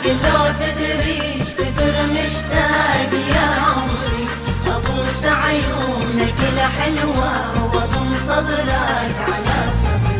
لو تدري ايش كثر مشتاق يا عمري ابوس عيونك الحلوة واضم صدرك على صدري.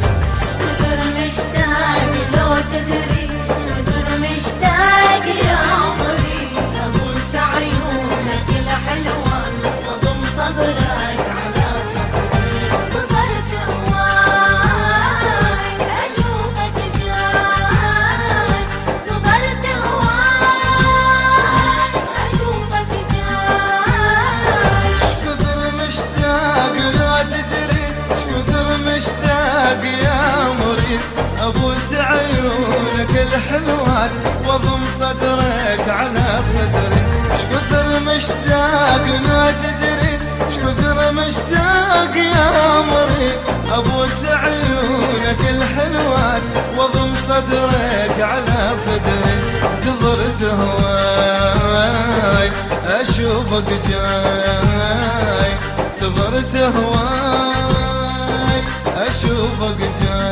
كثر مشتاق لو تدري ايش كثر مشتاق يا عمري ابوس عيونك الحلوة واضم صدرك على صدري. نظرت هواي اشوفك جاي، نظرت هواي اشوفك جاي. شكثر مشتاق لو تدري شكثر مشتاق يا عمري ابوس عيونك الحلوات واضم صدرك على صدري. شكثر مشتاق لو تدري شكثر مشتاق يا عمري ابوس عيونك الحلوات واضم صدرك على صدري. نظرت هواي اشوفك جاي، نظرت هواي اشوفك جاي.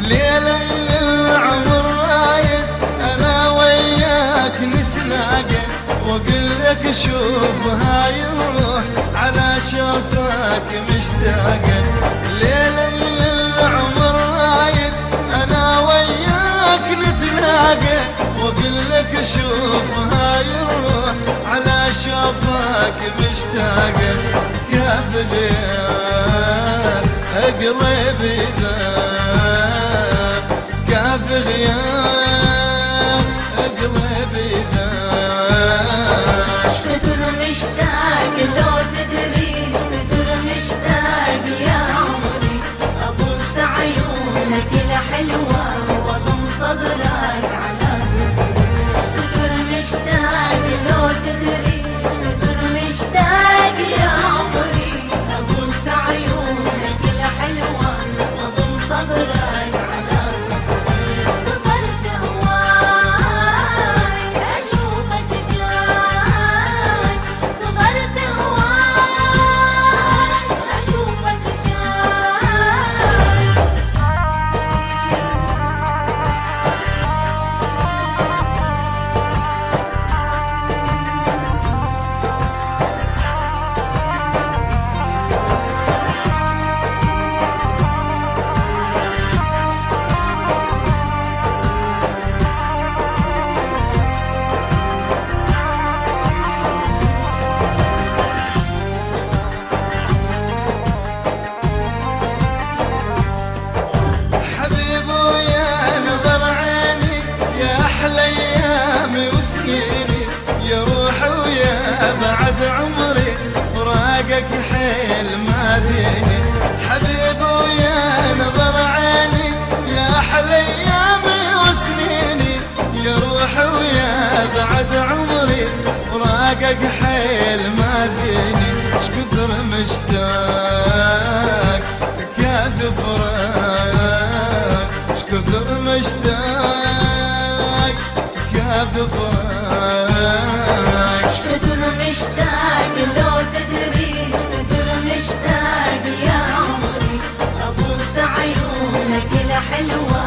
ليلة من العمر رايد أنا وياك نتلاقى وأقول لك شوف هاي الروح على شوفك مشتاقة. ليلة من العمر رايد أنا وياك نتلاقى وأقول لك شوف هاي الروح على شوفك مشتاقة. كيف غياب قلبي ذاب، كيف غياب قلبي ذاب. كثر مشتاق لو تدري ايش كثر مشتاق يا عمري ابوس عيونك الحلوة واضم صدرك على صدري. كثر مشتاق لو تدري ايش كثر مشتاق يا عمري ابوس عيونك الحلوة واضم صدرك على صدري. نظرت هواي اشوفك جاي، نظرت هواي اشوفك جاي. حبيب ويا نظر عيني يا أحلى أيامي وسنيني، يا روح ويا بعد عمري فراقك حيل ما ديني. حبيب ويا نظر عيني يا أحلى أيامي وسنيني، يا روح ويا بعد عمري فراقك حيل ما ديني. شكثر مشتاق كيف فراق، شكثر مشتاق كيف فراق. كثر مشتاق لو تدري ايش كثر مشتاق يا عمري ابوس عيونك الحلوة